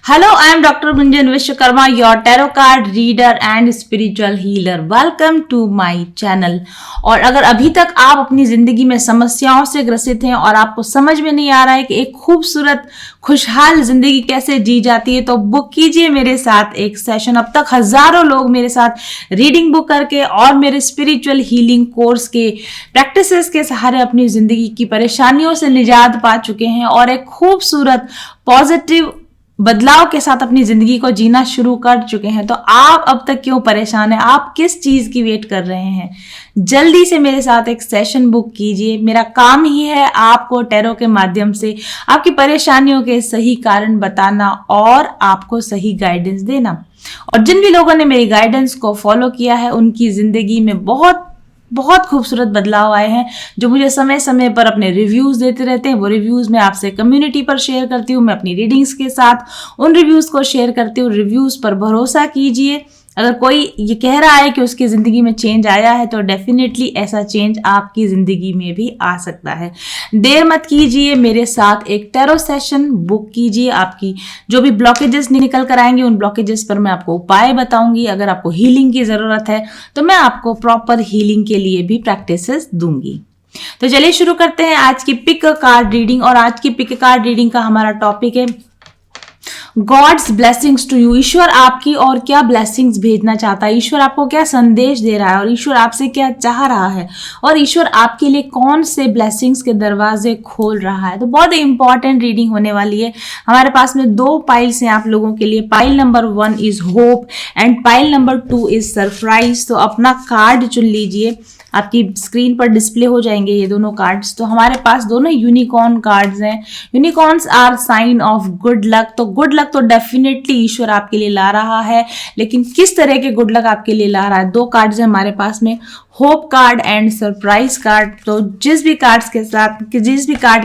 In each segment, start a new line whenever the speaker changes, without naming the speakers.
Hello, I am Dr. Gunjan Vishwakarma, your tarot card reader and spiritual healer. Welcome to my channel. और अगर अभी तक आप अपनी जिंदगी में समस्याओं से ग्रसित हैं और आपको समझ में नहीं आ रहा है कि एक खूबसूरत खुशहाल जिंदगी कैसे जी जाती है, तो बुक कीजिए मेरे साथ एक सेशन। अब तक हजारों लोग मेरे साथ रीडिंग बुक करके और मेरे स्पिरिचुअल हीलिंग कोर्स के प्रैक्टिसेस के सहारे अपनी जिंदगी की परेशानियों से निजात पा चुके हैं और एक खूबसूरत पॉजिटिव बदलाव के साथ अपनी जिंदगी को जीना शुरू कर चुके हैं। तो आप अब तक क्यों परेशान हैं? आप किस चीज की वेट कर रहे हैं? जल्दी से मेरे साथ एक सेशन बुक कीजिए। मेरा काम ही है आपको टैरो के माध्यम से आपकी परेशानियों के सही कारण बताना और आपको सही गाइडेंस देना। और जिन भी लोगों ने मेरी गाइडेंस को फॉलो किया है उनकी जिंदगी में बहुत खूबसूरत बदलाव आए हैं, जो मुझे समय समय पर अपने रिव्यूज देते रहते हैं। वो रिव्यूज मैं आपसे कम्युनिटी पर शेयर करती हूँ, मैं अपनी रीडिंग्स के साथ उन रिव्यूज को शेयर करती हूँ। रिव्यूज पर भरोसा कीजिए। अगर कोई ये कह रहा है कि उसकी जिंदगी में चेंज आया है तो डेफिनेटली ऐसा चेंज आपकी जिंदगी में भी आ सकता है। देर मत कीजिए, मेरे साथ एक टैरो सेशन बुक कीजिए। आपकी जो भी ब्लॉकेजेस निकल कर आएंगे उन ब्लॉकेजेस पर मैं आपको उपाय बताऊंगी। अगर आपको हीलिंग की जरूरत है तो मैं आपको प्रॉपर हीलिंग के लिए भी प्रैक्टिसेस दूंगी। तो चलिए शुरू करते हैं आज की पिक कार्ड रीडिंग। और आज की पिक कार्ड रीडिंग का हमारा टॉपिक है गॉड्स ब्लेसिंग्स टू यू। ईश्वर आपकी और क्या ब्लेसिंग्स भेजना चाहता है, ईश्वर आपको क्या संदेश दे रहा है और ईश्वर आपसे क्या चाह रहा है और ईश्वर आपके लिए कौन से ब्लेसिंग्स के दरवाजे खोल रहा है। तो बहुत इंपॉर्टेंट रीडिंग होने वाली है। हमारे पास में दो पाइल्स हैं आप लोगों के लिए। Pile number 1 is hope and pile number 2 is surprise. तो अपना कार्ड चुन लीजिए, आपकी स्क्रीन पर डिस्प्ले हो जाएंगे ये दोनों कार्ड्स। तो हमारे पास दोनों यूनिकॉर्न कार्ड्स हैं। Unicorns are sign of good luck. तो गुड लक तो डेफिनेटली ईश्वर आपके लिए ला रहा है, लेकिन किस तरह के गुड लक आपके लिए ला रहा है? दो कार्ड्स हैं हमारे पास में, hope card and surprise card. तो जिस भी कार्ड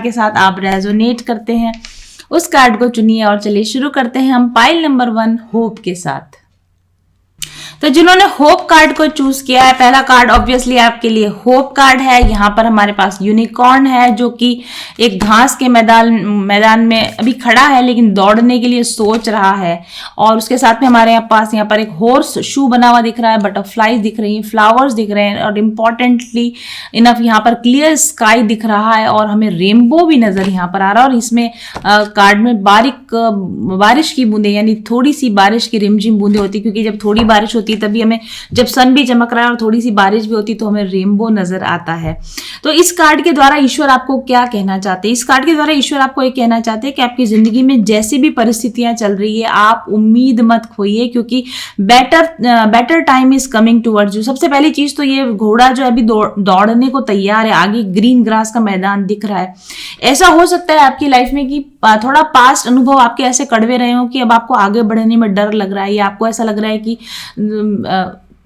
के साथ आप रेजोनेट करते हैं उस कार्ड को चुनिए। और चलिए शुरू करते हैं हम पाइल नंबर 1 होप के साथ। तो जिन्होंने होप कार्ड को चूज किया है, पहला कार्ड ऑब्वियसली आपके लिए होप कार्ड है। यहाँ पर हमारे पास यूनिकॉर्न है जो कि एक घास के मैदान में अभी खड़ा है लेकिन दौड़ने के लिए सोच रहा है। और उसके साथ में हमारे पास यहाँ पर एक हॉर्स शू बना हुआ दिख रहा है, बटरफ्लाईज दिख रही हैं, फ्लावर्स दिख रहे हैं और इम्पॉर्टेंटली इनफ यहाँ पर क्लियर स्काई दिख रहा है और हमें रेनबो भी नजर यहाँ पर आ रहा है। और इसमें कार्ड में बारिश की बूंदे, यानी थोड़ी सी बारिश की रिमझिम बूंदे होती, क्योंकि जब थोड़ी बारिश होती तभी हमें, जब सन भी चमक रहा है और थोड़ी सी बारिश भी होती तो हमें रेनबो नजर आता है। तो इस कार्ड के द्वारा ईश्वर आपको क्या कहना चाहते हैं? इस कार्ड के द्वारा ईश्वर आपको ये कहना चाहते हैं कि आपकी जिंदगी में जैसी भी परिस्थितियां चल रही है आप उम्मीद मत खोइए, क्योंकि better time is coming towards you. सबसे पहली चीज तो ये घोड़ा जो अभी दौड़ने को तैयार है, आगे ग्रीन ग्रास का मैदान दिख रहा है। ऐसा हो सकता है आपकी लाइफ में कि थोड़ा पास्ट अनुभव आपके ऐसे कड़वे रहे हो कि अब आपको आगे बढ़ने में डर लग रहा है, या आपको ऐसा लग रहा है कि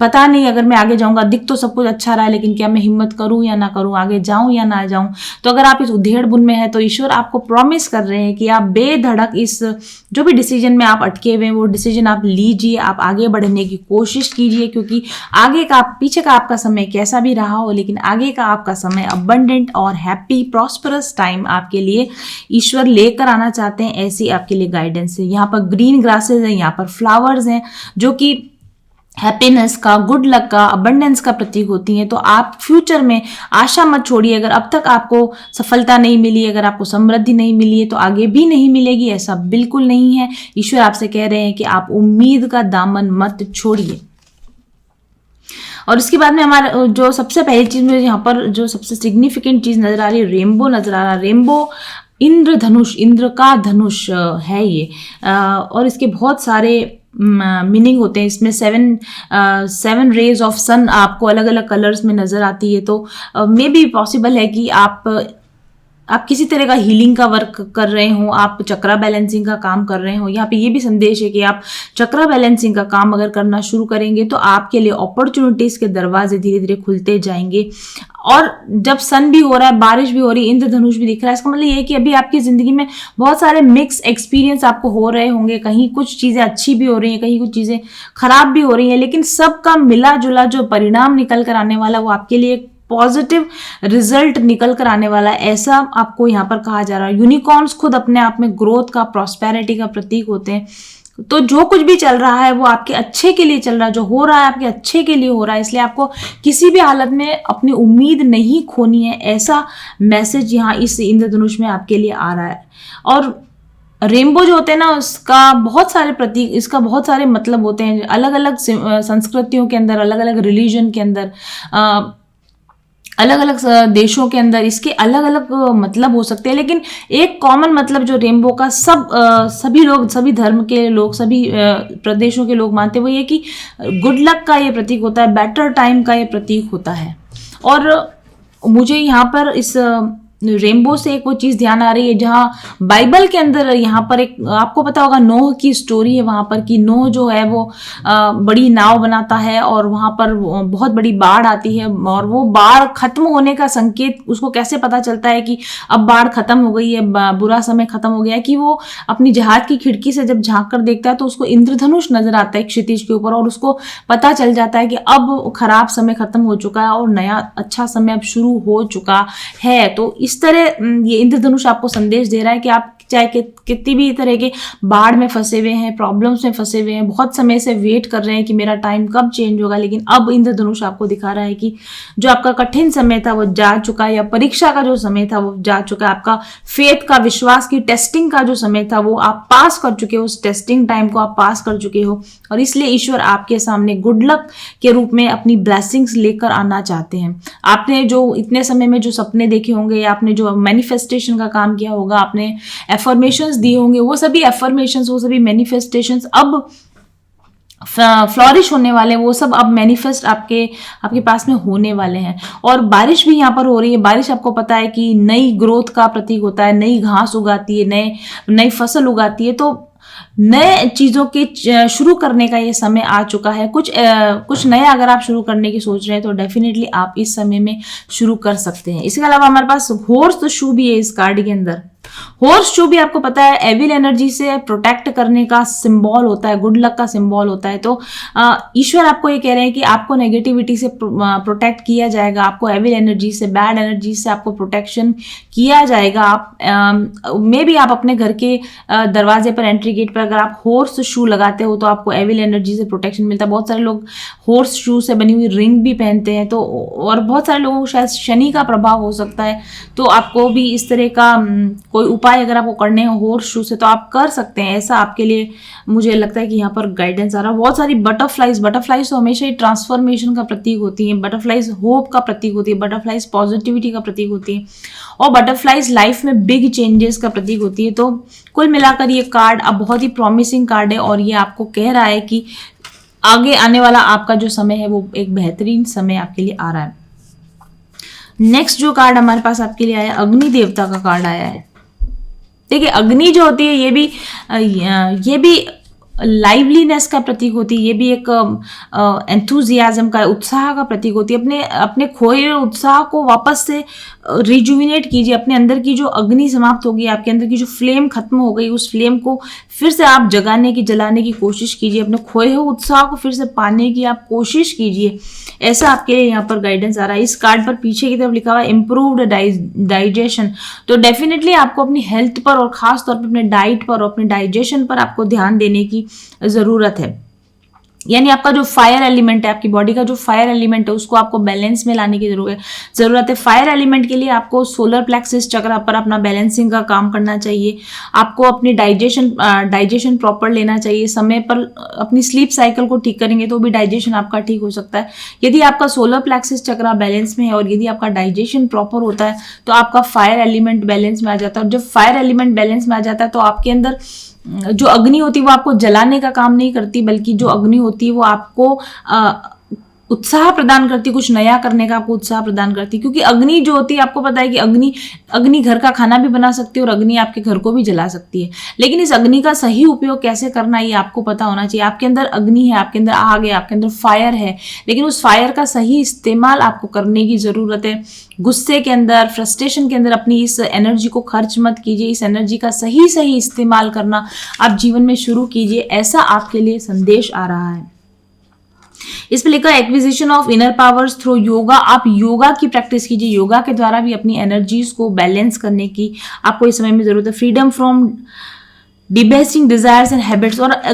पता नहीं अगर मैं आगे जाऊंगा, दिख तो सब कुछ अच्छा रहा है लेकिन क्या मैं हिम्मत करूं या ना करूं, आगे जाऊं या ना जाऊं। तो अगर आप इस उधेड़ बुन में है तो ईश्वर आपको प्रॉमिस कर रहे हैं कि आप बेधड़क इस जो भी डिसीजन में आप अटके हुए हैं वो डिसीजन आप लीजिए, आप आगे बढ़ने की कोशिश कीजिए। क्योंकि पीछे का आपका समय कैसा भी रहा हो, लेकिन आगे का आपका समय अबंडेंट और हैप्पी प्रॉस्परस टाइम आपके लिए ईश्वर लेकर आना चाहते हैं। ऐसी आपके लिए गाइडेंस है। यहाँ पर ग्रीन ग्रासेज हैं, यहाँ पर फ्लावर्स हैं जो कि हैप्पीनेस का, गुड लक का, अबंडेंस का प्रतीक होती हैं। तो आप फ्यूचर में आशा मत छोड़िए। अगर अब तक आपको सफलता नहीं मिली, अगर आपको समृद्धि नहीं मिली है तो आगे भी नहीं मिलेगी, ऐसा बिल्कुल नहीं है। ईश्वर आपसे कह रहे हैं कि आप उम्मीद का दामन मत छोड़िए। और उसके बाद में हमारा जो सबसे पहली चीज मुझे यहाँ पर जो सबसे सिग्निफिकेंट चीज नजर आ रही है, रेनबो नजर आ रहा है। रेनबो इंद्र का धनुष है ये। और इसके बहुत सारे मीनिंग होते हैं। इसमें 7 रेज ऑफ सन आपको अलग अलग कलर्स में नजर आती है। तो मे बी पॉसिबल है कि आप किसी तरह का हीलिंग का वर्क कर रहे हो, आप चक्रा बैलेंसिंग का काम कर रहे हो। यहाँ पे ये भी संदेश है कि आप चक्रा बैलेंसिंग का काम अगर करना शुरू करेंगे तो आपके लिए अपॉर्चुनिटीज के दरवाजे धीरे धीरे खुलते जाएंगे। और जब सन भी हो रहा है, बारिश भी हो रही है, इंद्रधनुष भी दिख रहा है, इसका मतलब ये है कि अभी आपकी जिंदगी में बहुत सारे मिक्स एक्सपीरियंस आपको हो रहे होंगे। कहीं कुछ चीजें अच्छी भी हो रही हैं, कहीं कुछ चीजें खराब भी हो रही हैं, लेकिन सबका मिला जुला जो परिणाम निकल कर आने वाला वो आपके लिए पॉजिटिव रिजल्ट निकल कर आने वाला है, ऐसा आपको यहाँ पर कहा जा रहा है। यूनिकॉर्न्स खुद अपने आप में ग्रोथ का, प्रॉस्पेरिटी का प्रतीक होते हैं। तो जो कुछ भी चल रहा है वो आपके अच्छे के लिए चल रहा है, जो हो रहा है आपके अच्छे के लिए हो रहा है, इसलिए आपको किसी भी हालत में अपनी उम्मीद नहीं खोनी है, ऐसा मैसेज यहाँ इस इंद्रधनुष में आपके लिए आ रहा है। और रेनबो जो होते हैं ना, उसका बहुत सारे प्रतीक, इसका बहुत सारे मतलब होते हैं अलग अलग संस्कृतियों के अंदर, अलग अलग रिलीजन के अंदर, अलग अलग देशों के अंदर इसके अलग अलग मतलब हो सकते हैं। लेकिन एक कॉमन मतलब जो रेनबो का सभी लोग, सभी धर्म के लोग, सभी प्रदेशों के लोग मानते हैं, वो ये कि गुड लक का ये प्रतीक होता है, बेटर टाइम का ये प्रतीक होता है। और मुझे यहाँ पर इस रेनबो से एक वो चीज़ ध्यान आ रही है, जहाँ बाइबल के अंदर यहाँ पर एक, आपको पता होगा नोह की स्टोरी है वहाँ पर, कि नोह जो है वो बड़ी नाव बनाता है और वहाँ पर बहुत बड़ी बाढ़ आती है, और वो बाढ़ खत्म होने का संकेत उसको कैसे पता चलता है कि अब बाढ़ खत्म हो गई है, बुरा समय खत्म हो गया है, कि वो अपनी जहाज की खिड़की से जब झांक कर देखता है तो उसको इंद्रधनुष नजर आता है क्षितिज के ऊपर, और उसको पता चल जाता है कि अब खराब समय खत्म हो चुका है और नया अच्छा समय अब शुरू हो चुका है। तो इस तरह ये इंद्रधनुष आपको संदेश दे रहा है कि आप चाहे कितनी भी तरह के बाढ़ में फंसे हुए हैं, प्रॉब्लम्स में फंसे हुए हैं, बहुत समय से वेट कर रहे हैं कि मेरा टाइम कब चेंज होगा, लेकिन अब इंद्रधनुष आपको दिखा रहा है कि जो आपका कठिन समय था वो जा चुका है, या परीक्षा का जो समय था वो जा चुका है, आपका फेथ का, विश्वास की टेस्टिंग का जो समय था वो आप पास कर चुके हो, उस टेस्टिंग टाइम को आप पास कर चुके हो, और इसलिए ईश्वर आपके सामने गुड लक के रूप में अपनी ब्लेसिंग्स लेकर आना चाहते हैं। आपने जो इतने समय में जो सपने देखे होंगे, या आपने जो मैनिफेस्टेशन का काम किया होगा, आपने एफर्मेशंस दिए होंगे, वो सभी एफर्मेशंस, वो सभी मैनिफेस्टेशंस अब फ्लॉरिश होने वाले, वो सब अब मैनिफेस्ट आपके पास में होने वाले हैं। और बारिश भी यहाँ पर हो रही है। बारिश आपको पता है कि नई ग्रोथ का प्रतीक होता है, नई घास उगाती है, नई फसल उगाती है, तो नए चीज़ों के शुरू करने का ये समय आ चुका है। कुछ नया अगर आप शुरू करने की सोच रहे हैं तो डेफिनेटली आप इस समय में शुरू कर सकते हैं। इसके अलावा हमारे पास हॉर्स शू भी है इस कार्ड के अंदर। हॉर्स शू भी आपको पता है एविल एनर्जी से प्रोटेक्ट करने का सिंबल होता है, गुड लक का सिंबल होता है। तो ईश्वर आपको ये कह रहे हैं कि आपको नेगेटिविटी से प्रोटेक्ट किया जाएगा, आपको एविल एनर्जी से, बैड एनर्जी से आपको प्रोटेक्शन किया जाएगा। आप मे भी आप अपने घर के दरवाजे पर, एंट्री गेट पर अगर आप हॉर्स शू लगाते हो तो आपको एविल एनर्जी से प्रोटेक्शन मिलता है। बहुत सारे लोग हॉर्स शू से बनी हुई रिंग भी पहनते हैं, तो और बहुत सारे लोगों को शायद शनि का प्रभाव हो सकता है, तो आपको भी इस तरह का कोई उपाय अगर आपको करने हो हॉर्स शू से तो आप कर सकते हैं। ऐसा आपके लिए मुझे लगता है कि यहाँ पर गाइडेंस आ रहा है। बहुत सारी बटरफ्लाइज तो हमेशा ही ट्रांसफॉर्मेशन का प्रतीक होती है, बटरफ्लाइज होप का प्रतीक होती है, बटरफ्लाइज पॉजिटिविटी का प्रतीक होती है, और बटरफ्लाइज लाइफ में बिग चेंजेस का प्रतीक होती है। तो कुल मिलाकर ये कार्ड अब बहुत ही प्रॉमिसिंग कार्ड है, और ये आपको कह रहा है कि आगे आने वाला आपका जो समय है वो एक बेहतरीन समय आपके लिए आ रहा है। नेक्स्ट जो कार्ड हमारे पास आपके लिए आया, अग्नि देवता का कार्ड आया है। देखिए, अग्नि जो होती है ये भी लाइवलीनेस का प्रतीक होती है, ये भी एक एंथुजियाज्म का, उत्साह का प्रतीक होती है। अपने खोए हुए उत्साह को वापस से रिजुविनेट कीजिए। अपने अंदर की जो अग्नि समाप्त हो गई, आपके अंदर की जो फ्लेम खत्म हो गई, उस फ्लेम को फिर से आप जलाने की कोशिश कीजिए। अपने खोए हुए उत्साह को फिर से पाने की आप कोशिश कीजिए। ऐसा आपके लिए यहाँ पर गाइडेंस आ रहा है। इस कार्ड पर पीछे की तरफ लिखा हुआ है इम्प्रूव्ड डाइजेशन। तो डेफिनेटली आपको अपनी हेल्थ पर, और खास तौर पर अपने डाइट पर और अपने डाइजेशन पर आपको ध्यान देने की जरूरत है। यानी आपका जो फायर एलिमेंट है, आपकी बॉडी का जो फायर एलिमेंट है, उसको आपको बैलेंस में लाने की जरूरत है। फायर एलिमेंट के लिए आपको सोलर प्लेक्सिस चक्र पर अपना बैलेंसिंग का काम करना चाहिए। आपको अपनी डाइजेशन प्रॉपर लेना चाहिए। समय पर अपनी स्लीप साइकिल को ठीक करेंगे तो भी डाइजेशन आपका ठीक हो सकता है। यदि आपका सोलर प्लेक्सिस चक्र बैलेंस में है और यदि आपका डाइजेशन प्रॉपर होता है तो आपका फायर एलिमेंट बैलेंस में आ जाता है। और जब फायर एलिमेंट बैलेंस में आ जाता है तो आपके अंदर जो अग्नि होती है वो आपको जलाने का काम नहीं करती, बल्कि जो अग्नि होती है वो आपको उत्साह प्रदान करती है, कुछ नया करने का आपको उत्साह प्रदान करती है। क्योंकि अग्नि जो होती है, आपको पता है कि अग्नि घर का खाना भी बना सकती है और अग्नि आपके घर को भी जला सकती है। लेकिन इस अग्नि का सही उपयोग कैसे करना है ये आपको पता होना चाहिए। आपके अंदर अग्नि है, आपके अंदर आग है, आपके अंदर फायर है, लेकिन उस फायर का सही इस्तेमाल आपको करने की जरूरत है। गुस्से के अंदर, फ्रस्ट्रेशन के अंदर अपनी इस एनर्जी को खर्च मत कीजिए। इस एनर्जी का सही इस्तेमाल करना आप जीवन में शुरू कीजिए। ऐसा आपके लिए संदेश आ रहा है। इस पे लिखा acquisition of inner powers through yoga. आप योगा की प्रैक्टिस कीजिए, योगा के द्वारा भी अपनी एनर्जीज को बैलेंस करने की आपको इस समय में जरूरत है। Freedom from debasing desires and habits, और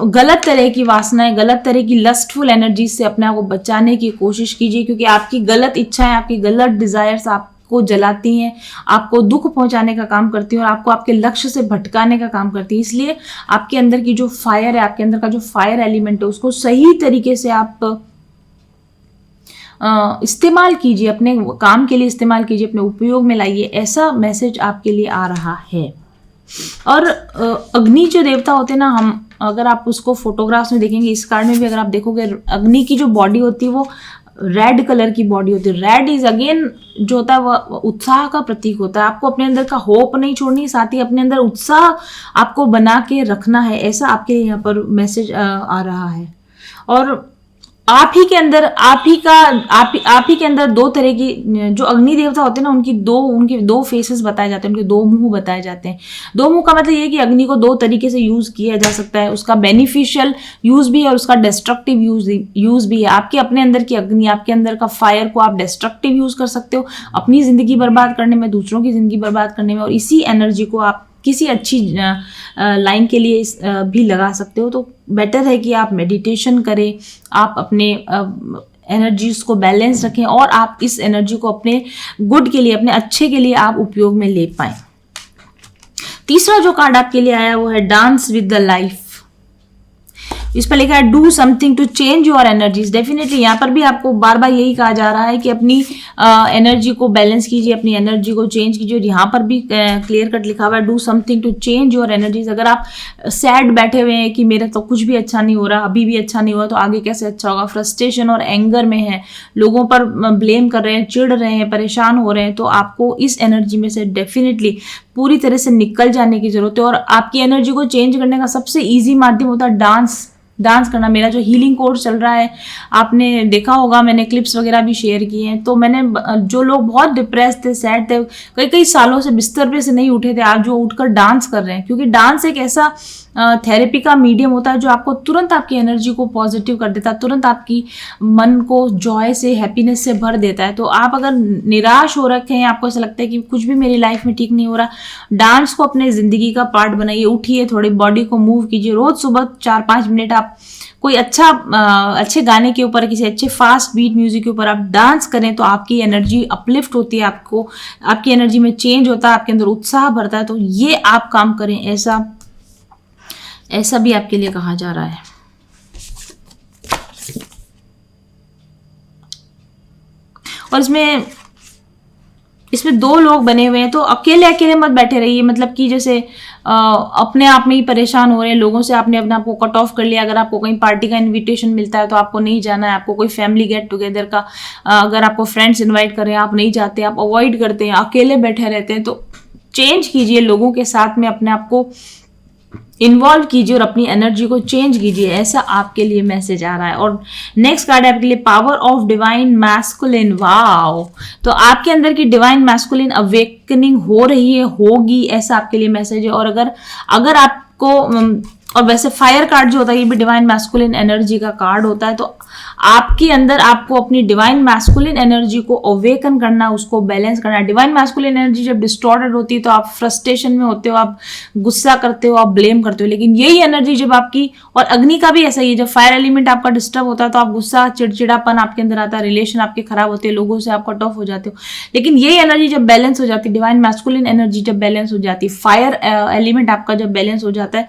गलत तरह की वासनाएं, गलत तरह की लस्टफुल एनर्जीज से अपने आप को बचाने की कोशिश कीजिए, क्योंकि आपकी गलत इच्छाएं, आपकी गलत डिजायर्स आपको जलाती हैं, आपको दुख पहुंचाने का काम करती हैं और आपको आपके लक्ष्य से भटकाने का काम करती है। इसलिए आपके अंदर की जो फायर है, आपके अंदर का जो फायर एलिमेंट है, उसको सही तरीके से आप इस्तेमाल कीजिए, अपने काम के लिए इस्तेमाल कीजिए, अपने उपयोग में लाइए। ऐसा मैसेज आपके लिए आ रहा है। और अग्नि जो देवता होते हैं ना, हम अगर आप उसको फोटोग्राफ्स में देखेंगे, इस कार्ड में भी अगर आप देखोगे, अग्नि की जो बॉडी होती है वो रेड कलर की बॉडी होती है। रेड इज अगेन जो होता है वह उत्साह का प्रतीक होता है। आपको अपने अंदर का होप नहीं छोड़नी, साथ ही अपने अंदर उत्साह आपको बना के रखना है। ऐसा आपके लिए यहाँ पर मैसेज आ रहा है। और आप ही के अंदर दो तरह की जो अग्नि देवता होते हैं ना, उनके दो फेसेस बताए जाते हैं, उनके दो मुंह बताए जाते हैं। दो मुंह का मतलब ये है कि अग्नि को दो तरीके से यूज किया जा सकता है। उसका बेनिफिशियल यूज भी है और उसका डिस्ट्रक्टिव यूज भी है। आपके अपने अंदर की अग्नि, आपके अंदर का फायर को आप डिस्ट्रक्टिव यूज कर सकते हो अपनी जिंदगी बर्बाद करने में, दूसरों की जिंदगी बर्बाद करने में, और इसी एनर्जी को आप किसी अच्छी लाइन के लिए भी लगा सकते हो। तो बेटर है कि आप मेडिटेशन करें, आप अपने एनर्जीज को बैलेंस रखें और आप इस एनर्जी को अपने गुड के लिए, अपने अच्छे के लिए आप उपयोग में ले पाएं। तीसरा जो कार्ड आपके लिए आया वो है डांस विद द लाइफ। इस पर लिखा है do something to change your energies. Definitely यहाँ पर भी आपको बार बार यही कहा जा रहा है कि अपनी एनर्जी को बैलेंस कीजिए, अपनी एनर्जी को चेंज कीजिए। यहाँ पर भी क्लियर कट लिखा हुआ है do something to change your energies. अगर आप सैड बैठे हुए हैं कि मेरा तो कुछ भी अच्छा नहीं हो रहा, अभी भी अच्छा नहीं हुआ, तो आगे कैसे अच्छा होगा, फ्रस्ट्रेशन और एंगर में है, लोगों पर ब्लेम कर रहे हैं, चिढ़ रहे हैं, परेशान हो रहे हैं, तो आपको इस एनर्जी में से डेफिनेटली पूरी तरह से निकल जाने की जरूरत है। और आपकी एनर्जी को चेंज करने का सबसे ईजी माध्यम होता है डांस करना। मेरा जो हीलिंग कोर्स चल रहा है, आपने देखा होगा, मैंने क्लिप्स वगैरह भी शेयर किए हैं। तो मैंने जो लोग बहुत डिप्रेस थे, सैड थे, कई सालों से बिस्तर पे से नहीं उठे थे, आज जो उठकर डांस कर रहे हैं, क्योंकि डांस एक ऐसा थेरेपी का मीडियम होता है जो आपको तुरंत आपकी एनर्जी को पॉजिटिव कर देता है, तुरंत आपकी मन को जॉय से, हैप्पीनेस से भर देता है। तो आप अगर निराश हो रखे हैं, आपको ऐसा लगता है कि कुछ भी मेरी लाइफ में ठीक नहीं हो रहा, डांस को अपने जिंदगी का पार्ट बनाइए। उठिए, थोड़ी बॉडी को मूव कीजिए। रोज सुबह 4-5 मिनट आप कोई अच्छे गाने के ऊपर, किसी अच्छे फास्ट बीट म्यूजिक के ऊपर आप डांस करें तो आपकी एनर्जी अपलिफ्ट होती है, आपकी एनर्जी में चेंज होता है, आपके अंदर उत्साह भरता है। तो ये आप काम करें, ऐसा भी आपके लिए कहा जा रहा है। और इसमें 2 लोग बने हुए हैं, तो अकेले मत बैठे रहिए। मतलब कि जैसे अपने आप में ही परेशान हो रहे हैं, लोगों से आपने अपने आप को कट ऑफ कर लिया। अगर आपको कहीं पार्टी का इनविटेशन मिलता है तो आपको नहीं जाना है, आपको कोई फैमिली गेट टुगेदर का अगर आपको फ्रेंड्स इनवाइट कर रहे हैं, आप नहीं जाते, आप अवॉइड करते हैं, अकेले बैठे रहते हैं। तो चेंज कीजिए, लोगों के साथ में अपने आप को इन्वॉल्व कीजिए और अपनी एनर्जी को चेंज कीजिए। ऐसा आपके लिए मैसेज आ रहा है। और नेक्स्ट कार्ड है आपके लिए power of divine masculine. Wow! तो आपके अंदर की डिवाइन मैस्कुलिन अवेकनिंग हो रही है, होगी, ऐसा आपके लिए मैसेज है। और अगर आपको, और वैसे फायर कार्ड जो होता है ये भी डिवाइन मैस्कुलिन एनर्जी का कार्ड होता है। तो आपके अंदर आपको अपनी डिवाइन मैस्कुलिन एनर्जी को अवेकन करना, उसको बैलेंस करना। डिवाइन मैस्कुलिन एनर्जी जब डिस्टॉर्टेड होती है तो आप फ्रस्ट्रेशन में होते हो, आप गुस्सा करते हो, आप ब्लेम करते हो। लेकिन यही एनर्जी जब आपकी, और अग्नि का भी ऐसा ही है, जब फायर एलिमेंट आपका डिस्टर्ब होता है तो आप गुस्सा, चिड़चिड़ापन आपके अंदर आता है, रिलेशन आपके खराब होते हैं, लोगों से आप कट ऑफ हो जाते हो। लेकिन यही एनर्जी जब बैलेंस हो जाती है, डिवाइन मैस्कुलिन एनर्जी जब बैलेंस हो जाती है, फायर एलिमेंट आपका जब बैलेंस हो जाता है,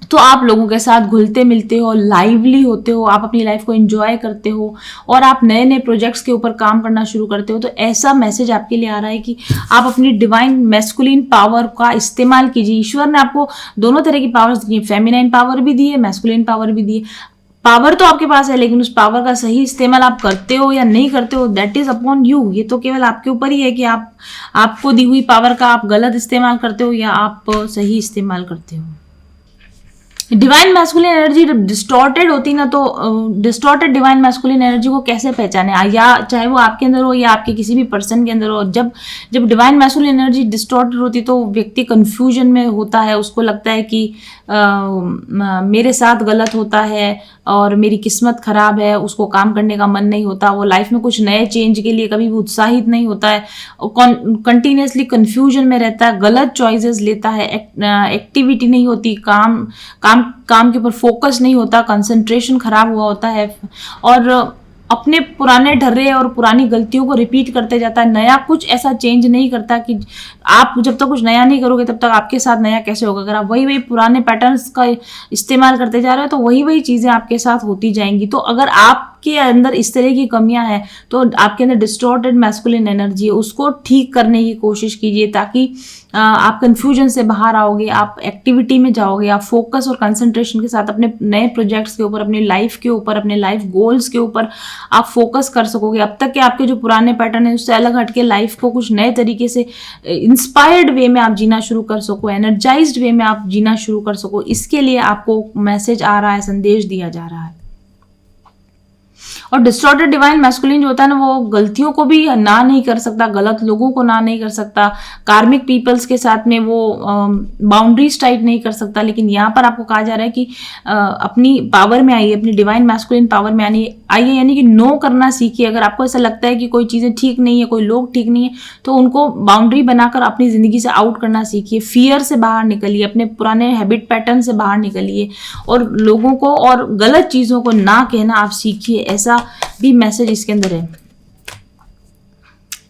तो आप लोगों के साथ घुलते मिलते हो, लाइवली होते हो, आप अपनी लाइफ को एंजॉय करते हो और आप नए नए प्रोजेक्ट्स के ऊपर काम करना शुरू करते हो। तो ऐसा मैसेज आपके लिए आ रहा है कि आप अपनी डिवाइन मैस्कुलिन पावर का इस्तेमाल कीजिए। ईश्वर ने आपको दोनों तरह की पावर्स दी है, फेमिनाइन पावर भी दी है, मैस्कुलिन पावर भी दी है। पावर तो आपके पास है, लेकिन उस पावर का सही इस्तेमाल आप करते हो या नहीं करते हो, दैट इज अपॉन यू। ये तो केवल आपके ऊपर ही है कि आपको दी हुई पावर का आप गलत इस्तेमाल करते हो या आप सही इस्तेमाल करते हो। डिवाइन मैस्कुलिन एनर्जी जब डिस्टॉर्टेड होती ना, तो डिस्टॉर्टेड डिवाइन मैस्कुलिन एनर्जी को कैसे पहचाने, या चाहे वो आपके अंदर हो या आपके किसी भी पर्सन के अंदर हो। जब जब डिवाइन मैस्कुलिन एनर्जी डिस्टॉर्टेड होती तो व्यक्ति कंफ्यूजन में होता है, उसको लगता है कि मेरे साथ गलत होता है और मेरी किस्मत खराब है, उसको काम करने का मन नहीं होता, वो लाइफ में कुछ नए चेंज के लिए कभी भी उत्साहित नहीं होता है, कंटिन्यूसली कंफ्यूजन में रहता है, गलत चॉइसेस लेता है, एक्टिविटी नहीं होती, काम के ऊपर फोकस नहीं होता, कंसंट्रेशन खराब हुआ होता है, और अपने पुराने ढर्रे और पुरानी गलतियों को रिपीट करते जाता है, नया कुछ ऐसा चेंज नहीं करता। कि आप जब तक कुछ नया नहीं करोगे तब तक आपके साथ नया कैसे होगा। अगर आप वही वही पुराने पैटर्न्स का इस्तेमाल करते जा रहे हो तो वही वही चीज़ें आपके साथ होती जाएंगी। तो अगर आपके अंदर इस तरह की कमियां हैं तो आपके अंदर डिस्टॉर्टेड मैस्कुलिन एनर्जी है, उसको ठीक करने की कोशिश कीजिए, ताकि आप कंफ्यूजन से बाहर आओगे, आप एक्टिविटी में जाओगे, आप फोकस और कंसंट्रेशन के साथ अपने नए प्रोजेक्ट्स के ऊपर, अपनी लाइफ के ऊपर, अपने लाइफ गोल्स के ऊपर आप फोकस कर सकोगे। अब तक के आपके जो पुराने पैटर्न है उससे अलग हटके लाइफ को कुछ नए तरीके से इंस्पायर्ड वे में आप जीना शुरू कर सको, एनर्जाइज्ड वे में आप जीना शुरू कर सको। इसके लिए आपको मैसेज आ रहा है, संदेश दिया जा रहा है। और डिस्टॉर्टेड डिवाइन मैस्कुलिन जो होता है ना, वो गलतियों को भी ना नहीं कर सकता, गलत लोगों को ना नहीं कर सकता, कार्मिक पीपल्स के साथ में वो बाउंड्रीज टाइट नहीं कर सकता। लेकिन यहाँ पर आपको कहा जा रहा है कि अपनी पावर में आइए, अपनी डिवाइन मैस्कुलिन पावर में आइए, यानी कि नो करना सीखिए। अगर आपको ऐसा लगता है कि कोई चीज़ें ठीक नहीं है, कोई लोग ठीक नहीं है, तो उनको बाउंड्री बनाकर अपनी ज़िंदगी से आउट करना सीखिए। फियर से बाहर निकलिए, अपने पुराने हैबिट पैटर्न से बाहर निकलिए और लोगों को और गलत चीज़ों को ना कहना आप सीखिए। ऐसा भी मैसेज इसके अंदर है।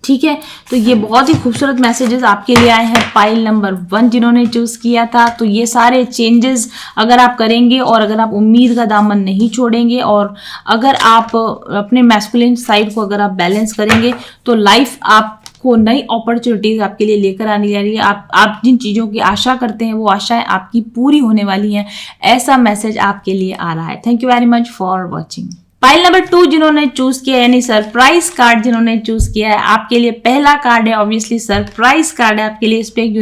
ठीक है, तो ये बहुत ही खूबसूरत मैसेजेस आपके लिए आए हैं पाइल नंबर 1 जिन्होंने चूज किया था। तो ये सारे चेंजेस अगर आप करेंगे और अगर आप उम्मीद का दामन नहीं छोड़ेंगे और अगर आप अपने मैस्कुलिन साइड को अगर आप बैलेंस करेंगे तो लाइफ आपको नई अपॉर्चुनिटीज आपके लिए लेकर आने जा रही है। आप जिन चीज़ों की आशा करते हैं वो आशाएं आपकी पूरी होने वाली हैं। ऐसा मैसेज आपके लिए आ रहा है। Thank you very much for watching. Pile number 2 जिन्होंने चूज किया यानी सरप्राइज कार्ड जिन्होंने चूज किया है, आपके लिए पहला कार्ड है, ऑब्वियसली सरप्राइज कार्ड है आपके लिए। इस पे एक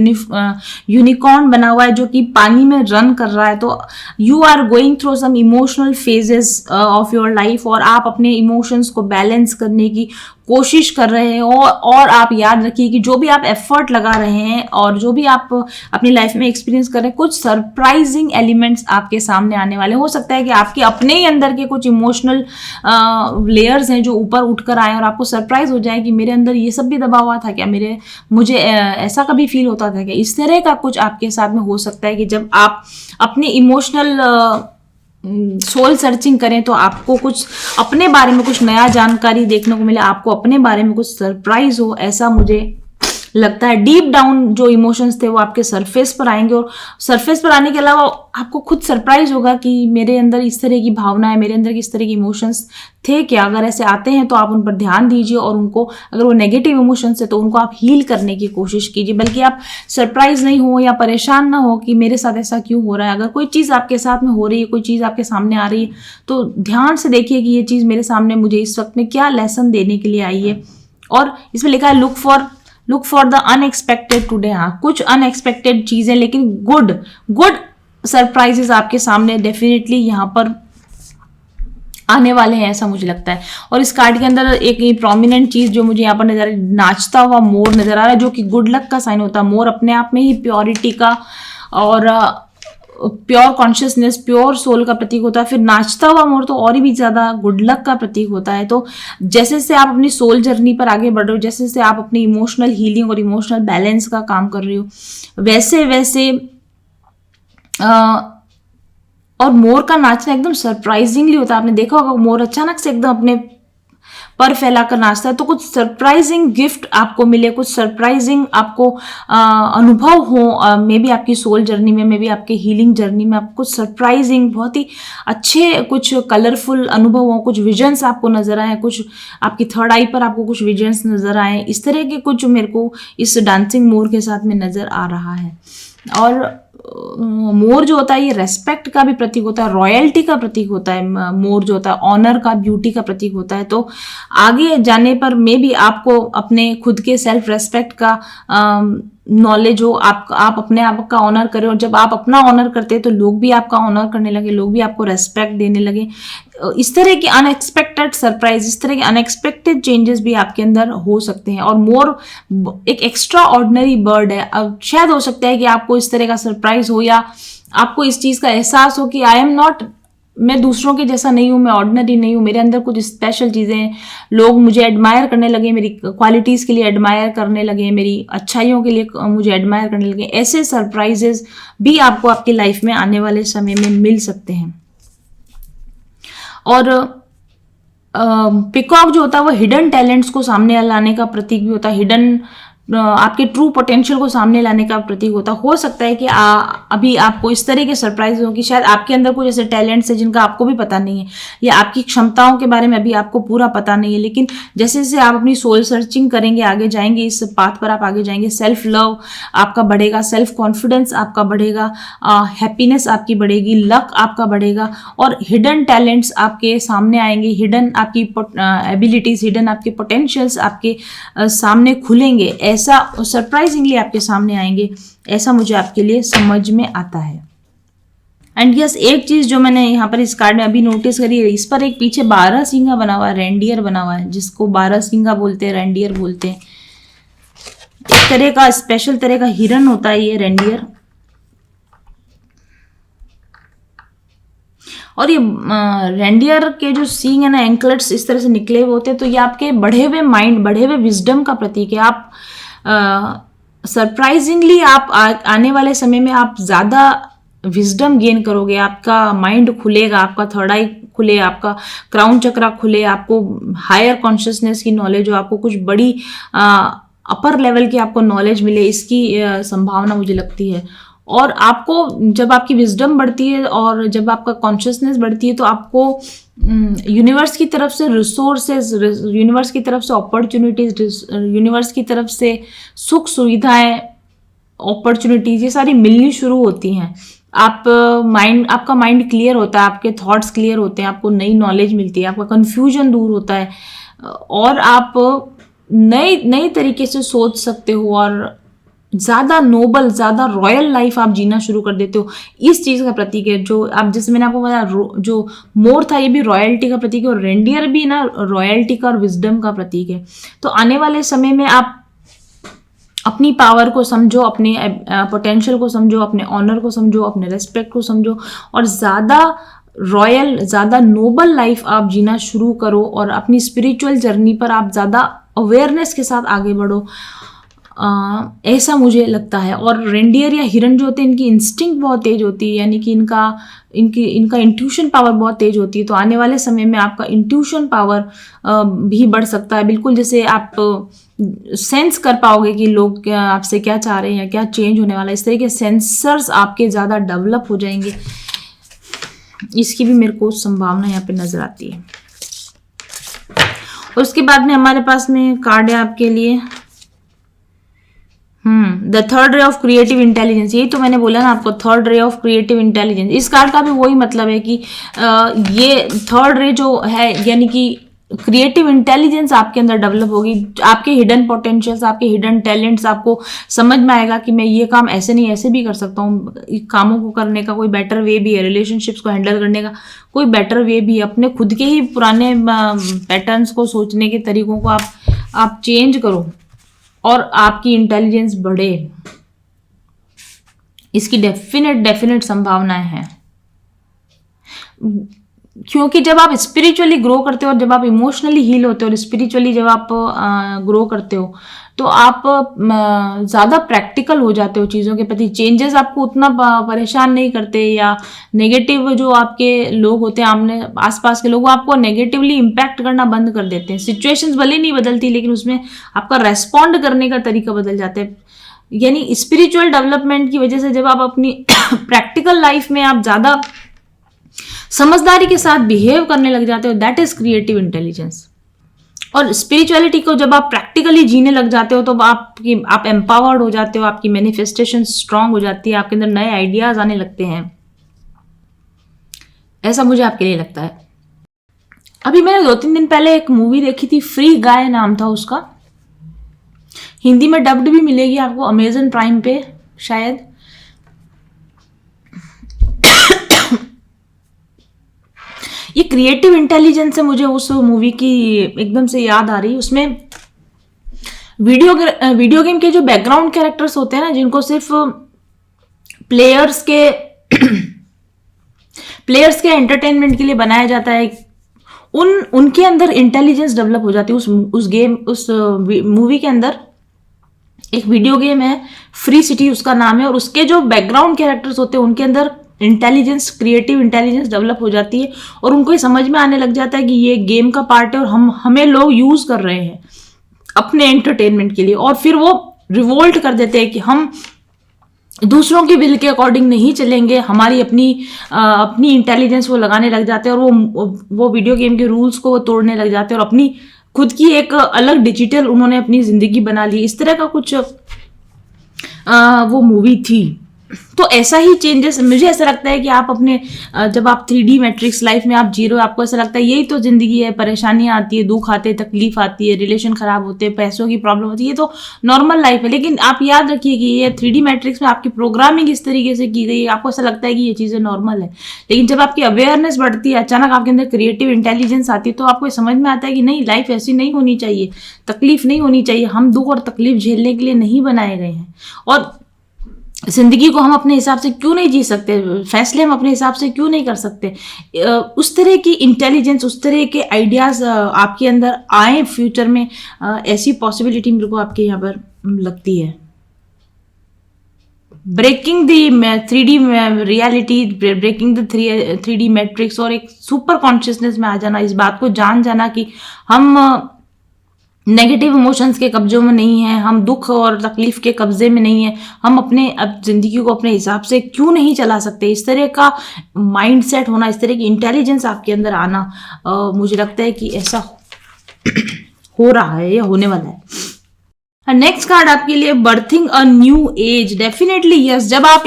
यूनिकॉर्न बना हुआ है जो कि पानी में रन कर रहा है। तो you are going through some emotional phases of your life और आप अपने इमोशंस को बैलेंस करने की कोशिश कर रहे हैं। और आप याद रखिए कि जो भी आप एफर्ट लगा रहे हैं और जो भी आप अपनी लाइफ में एक्सपीरियंस कर रहे हैं, कुछ सरप्राइजिंग एलिमेंट्स आपके सामने आने वाले। हो सकता है कि आपके अपने ही अंदर के कुछ इमोशनल लेयर्स हैं जो ऊपर उठकर आए और आपको सरप्राइज हो जाए कि मेरे अंदर ये सब भी दबा हुआ था क्या, मुझे ऐसा कभी फील होता था क्या। इस तरह का कुछ आपके साथ में हो सकता है कि जब आप अपने इमोशनल सोल सर्चिंग करें तो आपको कुछ अपने बारे में कुछ नया जानकारी देखने को मिले, आपको अपने बारे में कुछ सरप्राइज हो, ऐसा मुझे लगता है। डीप डाउन जो इमोशंस थे वो आपके सरफेस पर आएंगे और सरफेस पर आने के अलावा आपको खुद सरप्राइज होगा कि मेरे अंदर इस तरह की भावना है, मेरे अंदर इस तरह की इमोशंस थे क्या। अगर ऐसे आते हैं तो आप उन पर ध्यान दीजिए और उनको, अगर वो नेगेटिव इमोशंस है तो उनको आप हील करने की कोशिश कीजिए। बल्कि आप सरप्राइज नहीं हो या परेशान ना हो कि मेरे साथ ऐसा क्यों हो रहा है। अगर कोई चीज़ आपके साथ में हो रही है, कोई चीज़ आपके सामने आ रही है, तो ध्यान से देखिए कि ये चीज़ मेरे सामने मुझे इस वक्त में क्या लेसन देने के लिए आई है। और इसमें लिखा है look for the unexpected today. हाँ, कुछ अनएक्सपेक्टेड चीजें लेकिन गुड सरप्राइजेस आपके सामने डेफिनेटली यहाँ पर आने वाले हैं, ऐसा मुझे लगता है। और इस कार्ड के अंदर एक प्रोमिनेंट चीज जो मुझे यहाँ पर नजर आ रही है, नाचता हुआ मोर नजर आ रहा है, जो कि गुड लक का साइन होता है। मोर अपने आप में ही प्योरिटी का और प्योर कॉन्शियसनेस, प्योर सोल का प्रतीक होता है। फिर नाचता हुआ मोर तो और भी ज्यादा गुड लक का प्रतीक होता है। तो जैसे से आप अपनी सोल जर्नी पर आगे बढ़ रहे हो, जैसे से आप अपनी इमोशनल हीलिंग और इमोशनल बैलेंस का काम कर रहे हो, वैसे वैसे और मोर का नाचना एकदम सरप्राइजिंगली होता है। आपने देखा होगा मोर अचानक से एकदम अपने पर फैलाकर नाचता है। तो कुछ सरप्राइजिंग गिफ्ट आपको मिले, कुछ सरप्राइजिंग आपको अनुभव हो, मे बी आपकी सोल जर्नी में, मे बी आपके हीलिंग जर्नी में आपको कुछ सरप्राइजिंग बहुत ही अच्छे कुछ कलरफुल अनुभव हो, कुछ विजन्स आपको नजर आए, कुछ आपकी थर्ड आई पर आपको कुछ विजन्स नजर आए। इस तरह के कुछ मेरे को इस डांसिंग मोर के साथ में नजर आ रहा है। और मोर जो होता है ये रेस्पेक्ट का भी प्रतीक होता है, रॉयल्टी का प्रतीक होता है। मोर जो होता है ऑनर का, ब्यूटी का प्रतीक होता है। तो आगे जाने पर मे भी आपको अपने खुद के सेल्फ रेस्पेक्ट का नॉलेज हो, आप अपने आप का ऑनर करें, और जब आप अपना ऑनर करते हैं तो लोग भी आपका ऑनर करने लगे, लोग भी आपको रेस्पेक्ट देने लगे। इस तरह की अनएक्सपेक्टेड सरप्राइज, इस तरह के अनएक्सपेक्टेड चेंजेस भी आपके अंदर हो सकते हैं। और मोर एक एक्स्ट्रा ऑर्डिनरी बर्ड है। अब शायद हो सकता है कि आपको इस तरह का सरप्राइज हो, या आपको इस चीज का एहसास हो कि आई एम नॉट, मैं दूसरों के जैसा नहीं हूं, मैं ऑर्डिनरी नहीं हूं, मेरे अंदर कुछ स्पेशल चीजें हैं। लोग मुझे एडमायर करने लगे, मेरी क्वालिटीज के लिए एडमायर करने लगे, मेरी अच्छाइयों के लिए मुझे एडमायर करने लगे। ऐसे सरप्राइजेस भी आपको आपकी लाइफ में आने वाले समय में मिल सकते हैं। और पिकॉक जो होता है वो हिडन टैलेंट्स को सामने लाने का प्रतीक भी होता है, हिडन आपके ट्रू पोटेंशियल को सामने लाने का प्रतीक होता है। हो सकता है कि अभी आपको इस तरह के सरप्राइज हो कि शायद आपके अंदर कुछ ऐसे टैलेंट्स है जिनका आपको भी पता नहीं है, या आपकी क्षमताओं के बारे में अभी आपको पूरा पता नहीं है, लेकिन जैसे जैसे आप अपनी सोल सर्चिंग करेंगे, आगे जाएंगे, इस पाथ पर आप आगे जाएंगे, सेल्फ लव आपका बढ़ेगा, सेल्फ कॉन्फिडेंस आपका बढ़ेगा, हैप्पीनेस आपकी बढ़ेगी, लक आपका बढ़ेगा, और हिडन टैलेंट्स आपके सामने आएंगे, हिडन आपकी एबिलिटीज, हिडन आपके पोटेंशियल्स आपके सामने खुलेंगे, ऐसा सरप्राइजिंगली आपके सामने आएंगे। ऐसा मुझे आपके लिए समझ में आता है। एंड यस, एक चीज जो मैंने यहाँ पर इस कार्ड में अभी नोटिस करी है, इस पर एक पीछे 12 सिंगा बना हुआ है, रेंडियर बना हुआ है, जिसको 12 सिंगा बोलते हैं, रेंडियर बोलते हैं। एक तरह का स्पेशल तरह का हिरन होता है ये रेंडियर। और ये रेंडियर के जो सींग है ना, एंकलेट्स इस तरह से निकले हुए होते हैं, तो ये आपके बढ़े हुए माइंड, बढ़े हुए विजडम का प्रतीक है। आप सरप्राइजिंगली आप आने वाले समय में आप ज़्यादा विजडम गेन करोगे, आपका माइंड खुलेगा, आपका थर्ड आई खुले, आपका क्राउन चक्रा खुले, आपको हायर कॉन्शियसनेस की नॉलेज हो, आपको कुछ बड़ी अपर लेवल की आपको नॉलेज मिले, इसकी संभावना मुझे लगती है। और आपको जब आपकी विजडम बढ़ती है और जब आपका कॉन्शियसनेस बढ़ती है, तो आपको यूनिवर्स की तरफ से रिसोर्सेज, यूनिवर्स की तरफ से अपॉर्चुनिटीज, यूनिवर्स की तरफ से सुख सुविधाएं, अपॉर्चुनिटीज, ये सारी मिलनी शुरू होती हैं। आपका माइंड क्लियर होता है, आपके थॉट्स क्लियर होते हैं, आपको नई नॉलेज मिलती है, आपका कंफ्यूजन दूर होता है, और आप नए तरीके से सोच सकते हो, और ज़्यादा नोबल, ज़्यादा रॉयल लाइफ आप जीना शुरू कर देते हो। इस चीज़ का प्रतीक है जो आप, जैसे मैंने आपको बताया, जो मोर था ये भी रॉयल्टी का प्रतीक है, और रेंडियर भी ना रॉयल्टी का और विजडम का प्रतीक है। तो आने वाले समय में आप अपनी पावर को समझो, अपने पोटेंशियल को समझो, अपने ऑनर को समझो, अपने रेस्पेक्ट को समझो, और ज़्यादा रॉयल, ज़्यादा नोबल लाइफ आप जीना शुरू करो, और अपनी स्पिरिचुअल जर्नी पर आप ज़्यादा अवेयरनेस के साथ आगे बढ़ो, ऐसा मुझे लगता है। और रेंडियर या हिरन जो होते हैं, इनकी इंस्टिंक्ट बहुत तेज होती है, यानी कि इनका इंट्यूशन पावर बहुत तेज होती है। तो आने वाले समय में आपका इंट्यूशन पावर भी बढ़ सकता है, बिल्कुल जैसे आप सेंस कर पाओगे कि लोग आपसे क्या चाह रहे हैं या क्या चेंज होने वाला है। इस तरह के सेंसर्स आपके ज़्यादा डेवलप हो जाएंगे, इसकी भी मेरे को संभावना यहाँ पे नजर आती है। और उसके बाद में हमारे पास में कार्ड है आपके लिए the third ray of creative intelligence. यही तो मैंने बोला ना आपको, third ray of creative intelligence. इस कार्ड का भी वही मतलब है कि ये थर्ड रे जो है, यानी कि क्रिएटिव इंटेलिजेंस आपके अंदर डेवलप होगी, आपके हिडन पोटेंशियल्स, आपके हिडन टैलेंट्स आपको समझ में आएगा कि मैं ये काम ऐसे नहीं ऐसे भी कर सकता हूँ। कामों को करने का कोई बेटर वे भी है, रिलेशनशिप्स को हैंडल करने का कोई बेटर वे भी है, अपने खुद के ही पुराने पैटर्न्स को, सोचने के तरीकों को आप चेंज करो और आपकी इंटेलिजेंस बढ़े, इसकी डेफिनेट संभावनाएं हैं। क्योंकि जब आप स्पिरिचुअली ग्रो करते हो और जब आप इमोशनली हील होते हो और स्पिरिचुअली जब आप ग्रो करते हो, तो आप ज़्यादा प्रैक्टिकल हो जाते हो चीज़ों के प्रति। चेंजेस आपको उतना परेशान नहीं करते, या नेगेटिव जो आपके लोग होते हैं, आमने आसपास के लोग, वो आपको नेगेटिवली इम्पैक्ट करना बंद कर देते हैं। सिचुएशंस भले नहीं बदलती, लेकिन उसमें आपका रेस्पॉन्ड करने का तरीका बदल जाता है। यानी स्पिरिचुअल डेवलपमेंट की वजह से जब आप अपनी प्रैक्टिकल लाइफ में आप ज़्यादा समझदारी के साथ बिहेव करने लग जाते हो, दैट इज क्रिएटिव इंटेलिजेंस। और स्पिरिचुअलिटी को जब आप प्रैक्टिकली जीने लग जाते हो, तो आप एम्पावर्ड हो जाते हो, आपकी मैनिफेस्टेशन स्ट्रांग हो जाती है, आपके अंदर नए आइडियाज आने लगते हैं। ऐसा मुझे आपके लिए लगता है। अभी मैंने 2-3 दिन पहले एक मूवी देखी थी, फ्री गाय नाम था उसका। हिंदी में डब्ड भी मिलेगी आपको अमेजन प्राइम पे शायद। ये क्रिएटिव इंटेलिजेंस से मुझे उस मूवी की एकदम से याद आ रही। उसमें वीडियो गेम के जो बैकग्राउंड कैरेक्टर्स होते हैं ना, जिनको सिर्फ प्लेयर्स के एंटरटेनमेंट के लिए बनाया जाता है, उनके अंदर इंटेलिजेंस डेवलप हो जाती है। उस मूवी के अंदर एक वीडियो गेम है फ्री सिटी उसका नाम है, और उसके जो बैकग्राउंड कैरेक्टर्स होते हैं उनके अंदर इंटेलिजेंस, क्रिएटिव इंटेलिजेंस डेवलप हो जाती है, और उनको ये समझ में आने लग जाता है कि ये गेम का पार्ट है और हमें लोग यूज कर रहे हैं अपने एंटरटेनमेंट के लिए। और फिर वो रिवोल्ट कर देते हैं कि हम दूसरों की विल के अकॉर्डिंग नहीं चलेंगे, हमारी अपनी इंटेलिजेंस वो लगाने लग जाते हैं, और वो वीडियो गेम के रूल्स को वो तोड़ने लग जाते हैं और अपनी खुद की एक अलग डिजिटल उन्होंने अपनी जिंदगी बना ली। इस तरह का कुछ वो मूवी थी। तो ऐसा ही चेंजेस मुझे ऐसा लगता है कि आप अपने जब आप 3D मैट्रिक्स लाइफ में आप जीरो, आपको ऐसा लगता है यही तो जिंदगी है, परेशानियां आती है, दुख आते हैं, तकलीफ आती है, रिलेशन खराब होते हैं, पैसों की प्रॉब्लम होती है, ये तो नॉर्मल लाइफ है। लेकिन आप याद रखिए कि ये 3D मैट्रिक्स में आपकी प्रोग्रामिंग इस तरीके से की गई है, आपको ऐसा लगता है कि ये चीज़ें नॉर्मल है। लेकिन जब आपकी अवेयरनेस बढ़ती है, अचानक आपके अंदर क्रिएटिव इंटेलिजेंस आती है, तो आपको समझ में आता है कि नहीं, लाइफ ऐसी नहीं होनी चाहिए, तकलीफ नहीं होनी चाहिए, हम दुख और तकलीफ झेलने के लिए नहीं बनाए गए हैं। और जिंदगी को हम अपने हिसाब से क्यों नहीं जी सकते, फैसले हम अपने हिसाब से क्यों नहीं कर सकते। उस तरह की इंटेलिजेंस, उस तरह के आइडियाज आपके अंदर आए फ्यूचर में, ऐसी पॉसिबिलिटी मेरे को आपके यहाँ पर लगती है। Breaking the 3D reality, breaking the 3D matrix, और एक सुपर कॉन्शियसनेस में आ जाना, इस बात को जान जाना कि हम नेगेटिव इमोशंस के कब्जों में नहीं है, हम दुख और तकलीफ के कब्जे में नहीं है, हम अब जिंदगी को अपने हिसाब से क्यों नहीं चला सकते। इस तरह का माइंडसेट होना, इस तरह की इंटेलिजेंस आपके अंदर आना, मुझे लगता है कि ऐसा हो रहा है या होने वाला है। नेक्स्ट कार्ड आपके लिए berthing a new age. Definitely yes, जब आप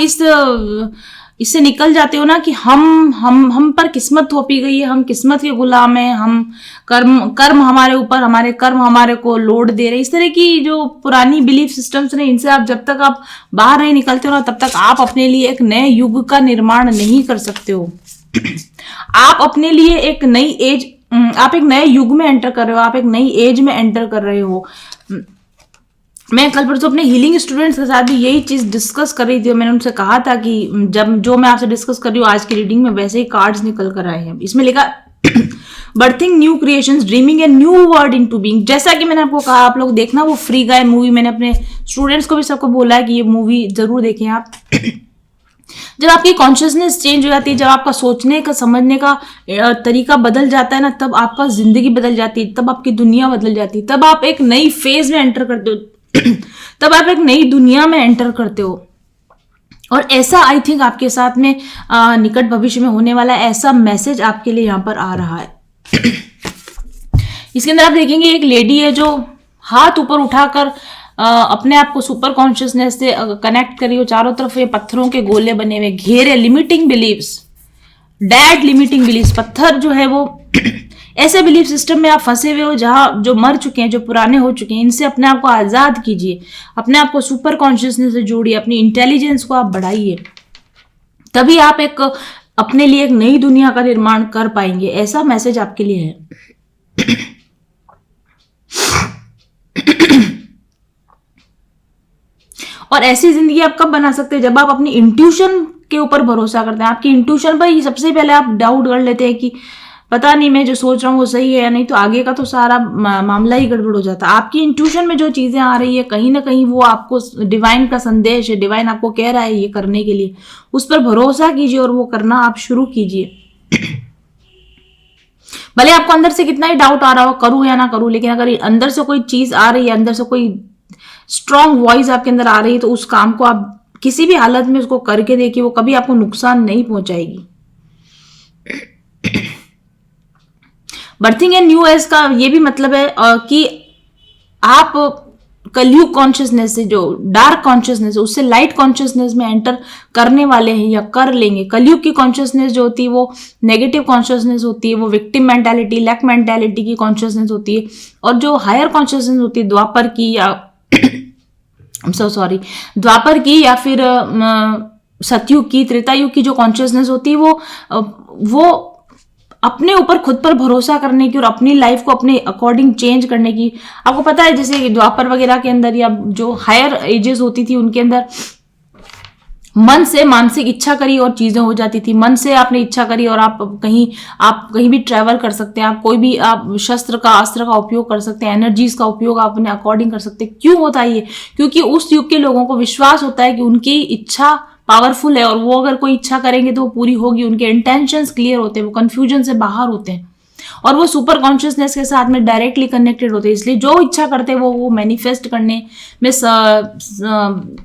इससे निकल जाते हो ना कि हम पर किस्मत थोपी गई है, हम किस्मत के गुलाम हैं, हम कर्म हमारे ऊपर, हमारे कर्म हमारे को लोड दे रहे हैं, इस तरह की जो पुरानी बिलीफ सिस्टम्स ने, इनसे आप जब तक आप बाहर नहीं निकलते हो ना, तब तक आप अपने लिए एक नए युग का निर्माण नहीं कर सकते हो। आप अपने लिए एक नई एज, आप एक नए युग में एंटर कर रहे हो, आप एक नई एज में एंटर कर रहे हो। मैं कल परसों अपने हीलिंग स्टूडेंट्स के साथ भी यही चीज डिस्कस कर रही थी। मैंने उनसे कहा था कि जो मैं आपसे डिस्कस कर रही हूँ आज की रीडिंग में, वैसे ही कार्ड्स निकल कर आए हैं। इसमें लिखा berthing new creations, dreaming a new word into being. जैसा कि मैंने आपको कहा, आप लोग देखना वो फ्री गाय मूवी, मैंने अपने स्टूडेंट्स को भी सबको बोला है कि ये मूवी जरूर देखें आप। जब आपकी कॉन्शियसनेस चेंज हो जाती है, जब आपका सोचने का, समझने का तरीका बदल जाता है ना, तब आपका जिंदगी बदल जाती है, तब आपकी दुनिया बदल जाती है, तब आप एक नई फेज में एंटर करते हो, तब आप एक नई दुनिया में एंटर करते हो। और ऐसा आई थिंक आपके साथ में निकट भविष्य में होने वाला है, ऐसा मैसेज आपके लिए यहाँ पर आ रहा है। इसके अंदर आप देखेंगे एक लेडी है जो हाथ ऊपर उठाकर अपने आप को सुपर कॉन्शियसनेस से कनेक्ट करी हो। चारों तरफ ये पत्थरों के गोले बने हुए, घेरे, limiting beliefs, dead limiting beliefs. पत्थर जो है वो ऐसे बिलीफ सिस्टम में आप फंसे हुए हो जहां जो मर चुके हैं, जो पुराने हो चुके हैं, इनसे अपने आप को आजाद कीजिए, अपने आप को सुपर कॉन्शियसनेस से जोड़िए, अपनी इंटेलिजेंस को आप बढ़ाइए, तभी आप एक अपने लिए एक नई दुनिया का निर्माण कर पाएंगे। ऐसा मैसेज आपके लिए है। और ऐसी जिंदगी आप कब बना सकते हैं, जब आप अपनी इंट्यूशन के ऊपर भरोसा करते हैं। आपकी इंट्यूशन पर ही सबसे पहले आप डाउट कर लेते हैं कि पता नहीं मैं जो सोच रहा हूँ वो सही है या नहीं, तो आगे का तो सारा मामला ही गड़बड़ हो जाता है। आपकी इंट्यूशन में जो चीजें आ रही है, कहीं ना कहीं वो आपको डिवाइन का संदेश है, डिवाइन आपको कह रहा है ये करने के लिए, उस पर भरोसा कीजिए और वो करना आप शुरू कीजिए। भले आपको अंदर से कितना ही डाउट आ रहा हो, करूं या ना करूं, लेकिन अगर अंदर से कोई चीज आ रही है, अंदर से कोई स्ट्रांग वॉइस आपके अंदर आ रही है, तो उस काम को आप किसी भी हालत में उसको करके देखिए, वो कभी आपको नुकसान नहीं पहुंचाएगी। बर्थिंग ए न्यू एज का ये भी मतलब है कि आप कलयुग कॉन्शियसनेस से, जो डार्क कॉन्शियसनेस है, उससे लाइट कॉन्शियसनेस में एंटर करने वाले हैं या कर लेंगे। कलयुग की कॉन्शियसनेस जो होती है वो नेगेटिव कॉन्शियसनेस होती है, वो विक्टिम मेंटालिटी, लैक मेंटालिटी की कॉन्शियसनेस होती है। और जो हायर कॉन्शियसनेस होती है द्वापर की या सो सॉरी, द्वापर की या फिर सतयुग की, त्रेता युग की जो कॉन्शियसनेस होती है वो अपने ऊपर खुद पर भरोसा करने की और अपनी लाइफ को अपने अकॉर्डिंग चेंज करने की। आपको पता है जैसे द्वापर वगैरह के अंदर या जो हायर एजेस होती थी उनके अंदर मन से मानसिक इच्छा करी और चीजें हो जाती थी। मन से आपने इच्छा करी और आप कहीं भी ट्रेवल कर सकते हैं, आप कोई भी आप शस्त्र का अस्त्र का उपयोग कर सकते हैं, एनर्जीज का उपयोग आप अपने अकॉर्डिंग कर सकते हैं। क्यों होता है ये? क्योंकि उस युग के लोगों को विश्वास होता है कि उनकी इच्छा पावरफुल है और वो अगर कोई इच्छा करेंगे तो वो पूरी होगी। उनके इंटेंशंस क्लियर होते हैं, वो कंफ्यूजन से बाहर होते हैं और वो सुपर कॉन्शियसनेस के साथ में डायरेक्टली कनेक्टेड होते हैं। इसलिए जो इच्छा करते हैं वो मैनिफेस्ट करने में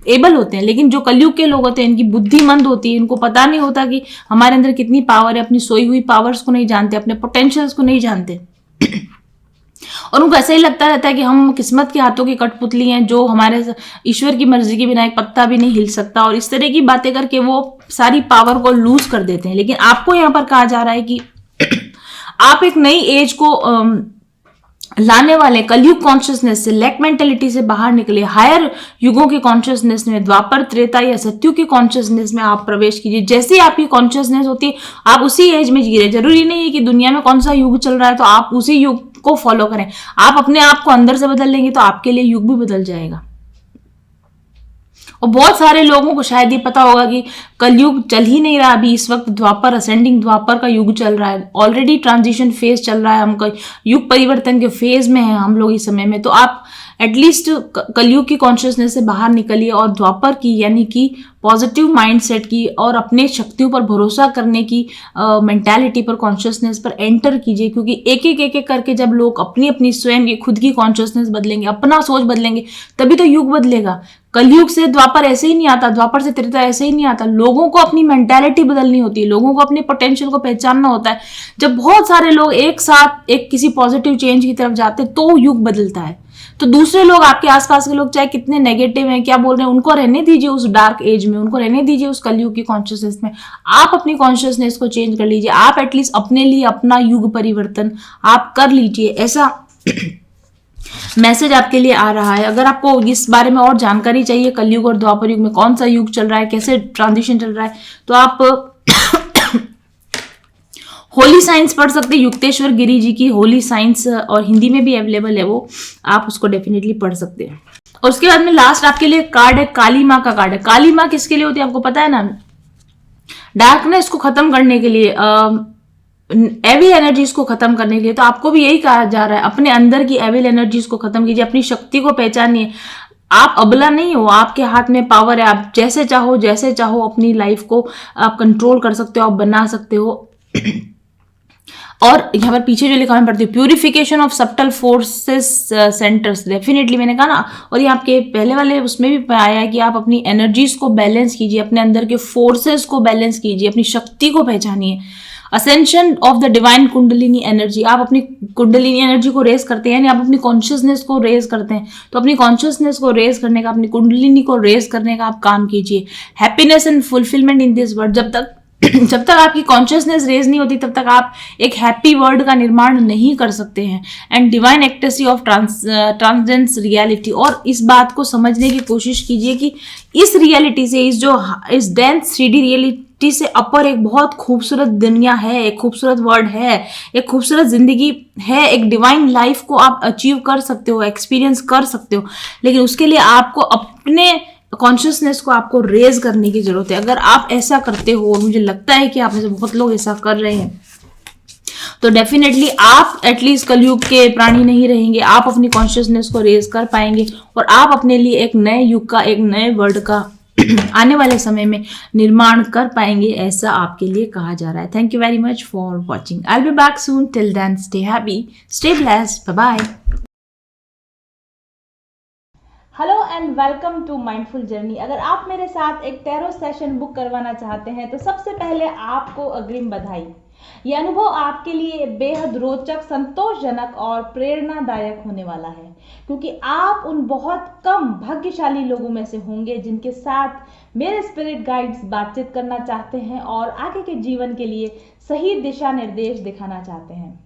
एबल होते हैं। लेकिन जो कलयुग के लोग होते हैं इनकी बुद्धि मंद होती है, इनको पता नहीं होता कि हमारे अंदर कितनी पावर है, अपनी सोई हुई पावर्स को नहीं जानते, अपने पोटेंशियल्स को नहीं जानते और उनको ऐसा ही लगता रहता है कि हम किस्मत के हाथों की कठपुतली हैं, जो हमारे ईश्वर की मर्जी के बिना एक पत्ता भी नहीं हिल सकता, और इस तरह की बातें करके वो सारी पावर को लूज कर देते हैं। लेकिन आपको यहाँ पर कहा जा रहा है कि आप एक नई एज को लाने वाले कलयुग कॉन्शियसनेस से, लैक मेंटेलिटी से बाहर निकले, हायर युगों के कॉन्शियसनेस में, द्वापर, त्रेता या सत्युग के कॉन्शियसनेस में आप प्रवेश कीजिए। जैसी आपकी कॉन्शियसनेस होती है आप उसी एज में जी रहे। जरूरी नहीं है कि दुनिया में कौन सा युग चल रहा है तो आप उसी युग को फॉलो करें। आप अपने आप को अंदर से बदल लेंगे तो आपके लिए युग भी बदल जाएगा। और बहुत सारे लोगों को शायद ये पता होगा कि कलयुग चल ही नहीं रहा अभी, इस वक्त द्वापर, असेंडिंग द्वापर का युग चल रहा है, ऑलरेडी ट्रांजिशन फेज चल रहा है, हम युग परिवर्तन के फेज में हैं हम लोग इस समय में। तो आप एटलीस्ट कलयुग की कॉन्शियसनेस से बाहर निकलिए और द्वापर की यानी कि पॉजिटिव माइंडसेट की और अपने शक्तियों पर भरोसा करने की मेंटालिटी पर, कॉन्शियसनेस पर एंटर कीजिए। क्योंकि एक एक करके जब लोग अपनी अपनी स्वयं की खुद की कॉन्शियसनेस बदलेंगे, अपना सोच बदलेंगे, तभी तो युग बदलेगा। कलयुग से द्वापर ऐसे ही नहीं आता, द्वापर से त्रेता ऐसे ही नहीं आता। लोगों को अपनी मेंटालिटी बदलनी होती है, लोगों को अपने पोटेंशियल को पहचानना होता है। जब बहुत सारे लोग एक साथ एक किसी पॉजिटिव चेंज की तरफ जाते हैं तो युग बदलता है। तो दूसरे लोग, आपके आसपास के लोग चाहे कितने नेगेटिव हैं, क्या बोल रहे हैं, उनको रहने दीजिए उस डार्क एज में, उनको रहने दीजिए उस कलयुग की कॉन्शियसनेस में। आप अपनी कॉन्शियसनेस को चेंज कर लीजिए, आप एटलीस्ट अपने लिए अपना युग परिवर्तन आप कर लीजिए। ऐसा मैसेज आपके लिए आ रहा है। अगर आपको इस बारे में और जानकारी चाहिए, कलयुग और द्वापर युग में कौन सा युग चल रहा है, कैसे ट्रांजिशन चल रहा है, तो आप होली साइंस पढ़ सकते हैं। युक्तेश्वर गिरी जी की होली साइंस और हिंदी में भी अवेलेबल है, वो आप उसको डेफिनेटली पढ़ सकते हैं। और उसके बाद में लास्ट आपके लिए कार्ड है, काली माँ का कार्ड है। काली माँ किसके लिए होती है आपको पता है ना? डार्कनेस को खत्म करने के लिए, एविल एनर्जीज को खत्म करने के लिए। तो आपको भी यही कहा जा रहा है, अपने अंदर की एविल एनर्जीज को खत्म कीजिए, अपनी शक्ति को पहचानिए। आप अबला नहीं हो, आपके हाथ में पावर है। आप जैसे चाहो अपनी लाइफ को आप कंट्रोल कर सकते हो, आप बना सकते हो। और यहाँ पर पीछे जो लिखा मैं पढ़ती हूँ, purification of subtle forces centres, definitely मैंने कहा ना। और ये आपके पहले वाले उसमें भी आया है कि आप अपनी एनर्जीज को बैलेंस कीजिए, अपने अंदर के फोर्सेस को बैलेंस कीजिए, अपनी शक्ति को पहचानिए। Ascension of the divine kundalini energy, आप अपनी कुंडलिनी एनर्जी को रेज करते हैं, यानी आप अपनी कॉन्शियसनेस को रेज करते हैं। तो अपनी कॉन्शियसनेस को रेज करने का, अपनी कुंडलिनी को रेज करने का आप काम कीजिए। Happiness and fulfilment in this world, जब तक आपकी कॉन्शियसनेस रेज नहीं होती तब तक आप एक हैप्पी वर्ल्ड का निर्माण नहीं कर सकते हैं। And divine ecstasy of ट्रांसजेंस reality, और इस बात को समझने की कोशिश कीजिए कि इस रियलिटी से, इस डेंस 3D रियलिटी से अपर एक बहुत खूबसूरत दुनिया है, एक खूबसूरत वर्ल्ड है, एक खूबसूरत जिंदगी है, एक डिवाइन लाइफ को आप अचीव कर सकते हो, एक्सपीरियंस कर सकते हो। लेकिन उसके लिए आपको अपने कॉन्शियसनेस को आपको रेज करने की जरूरत है। अगर आप ऐसा करते हो, और मुझे लगता है कि आप में से बहुत लोग ऐसा कर रहे हैं, तो डेफिनेटली आप एटलीस्ट कलयुग के प्राणी नहीं रहेंगे। आप अपनी कॉन्शियसनेस को रेज कर पाएंगे और आप अपने लिए एक नए युग का, एक नए वर्ल्ड का आने वाले समय में निर्माण कर पाएंगे, ऐसा आपके लिए कहा जा रहा है। Thank you very much for watching. I will be back soon. Till then stay happy, stay blessed, bye bye. Hello and welcome to mindful journey. अगर आप मेरे साथ एक टैरो सेशन बुक करवाना चाहते हैं तो सबसे पहले आपको अग्रिम बधाई। यह अनुभव आपके लिए बेहद रोचक, संतोषजनक और प्रेरणादायक होने वाला है, क्योंकि आप उन बहुत कम भाग्यशाली लोगों में से होंगे जिनके साथ मेरे स्पिरिट गाइड्स बातचीत करना चाहते हैं और आगे के जीवन के लिए सही दिशा निर्देश दिखाना चाहते हैं।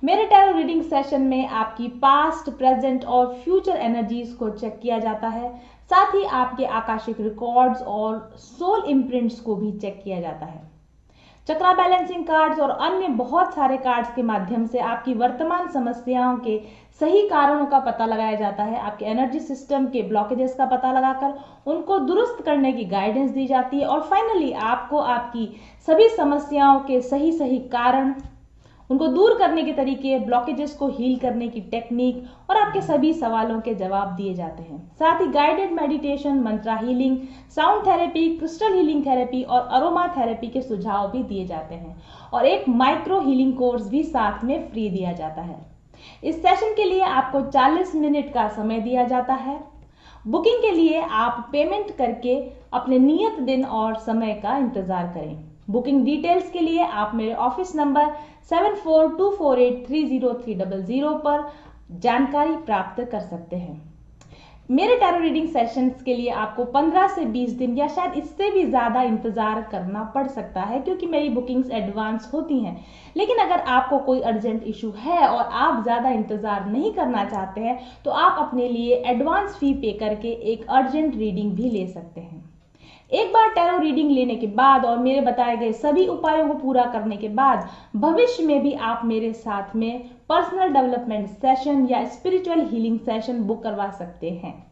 मेरे टैरो रीडिंग सेशन में आपकी पास्ट, प्रेजेंट और फ्यूचर एनर्जीज को चेक किया जाता है। साथ ही आपके आकाशिक रिकॉर्ड्स और सोल इम्प्रिंट्स को भी चेक किया जाता है। चक्रा बैलेंसिंग कार्ड्स और अन्य बहुत सारे कार्ड्स के माध्यम से आपकी वर्तमान समस्याओं के सही कारणों का पता लगाया जाता है। आपके एनर्जी सिस्टम के ब्लॉकेजेस का पता लगाकर उनको दुरुस्त करने की गाइडेंस दी जाती है और फाइनली आपको आपकी सभी समस्याओं के सही कारण, उनको दूर करने के तरीके, ब्लॉकेजेस को हील करने की टेक्निक और आपके सभी सवालों के जवाब दिए जाते हैं। साथ ही guided meditation, mantra healing, sound therapy, crystal healing therapy और अरोमा थेरेपी के सुझाव भी दिए जाते हैं और एक माइक्रो हीलिंग कोर्स भी साथ में फ्री दिया जाता है। इस सेशन के लिए आपको 40 मिनट का समय दिया जाता है। बुकिंग के लिए आप पेमेंट करके अपने नियत दिन और समय का इंतजार करें। बुकिंग डिटेल्स के लिए आप मेरे ऑफिस नंबर 7424830300 पर जानकारी प्राप्त कर सकते हैं। मेरे टैरो रीडिंग सेशंस के लिए आपको 15 से 20 दिन या शायद इससे भी ज़्यादा इंतज़ार करना पड़ सकता है क्योंकि मेरी बुकिंग्स एडवांस होती हैं। लेकिन अगर आपको कोई अर्जेंट इशू है और आप ज़्यादा इंतज़ार नहीं करना चाहते हैं तो आप अपने लिए एडवांस फी पे करके एक अर्जेंट रीडिंग भी ले सकते हैं। एक बार टैरो रीडिंग लेने के बाद और मेरे बताए गए सभी उपायों को पूरा करने के बाद भविष्य में भी आप मेरे साथ में पर्सनल डेवलपमेंट सेशन या स्पिरिचुअल हीलिंग सेशन बुक करवा सकते हैं।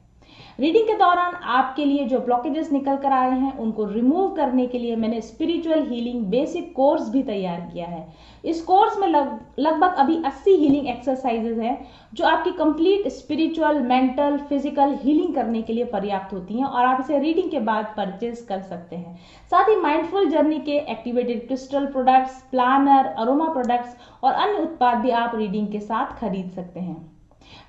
रीडिंग के दौरान आपके लिए जो ब्लॉकेजेस निकल कर आए हैं उनको रिमूव करने के लिए मैंने स्पिरिचुअल हीलिंग बेसिक कोर्स भी तैयार किया है। इस कोर्स में लगभग अभी 80 हीलिंग एक्सरसाइजेज हैं जो आपकी complete spiritual, mental, physical healing करने के लिए पर्याप्त होती हैं और आप इसे रीडिंग के बाद परचेज कर सकते हैं। साथ ही माइंडफुल जर्नी के activated crystal products, planner, aroma products और अन्य उत्पाद भी आप रीडिंग के साथ खरीद सकते हैं।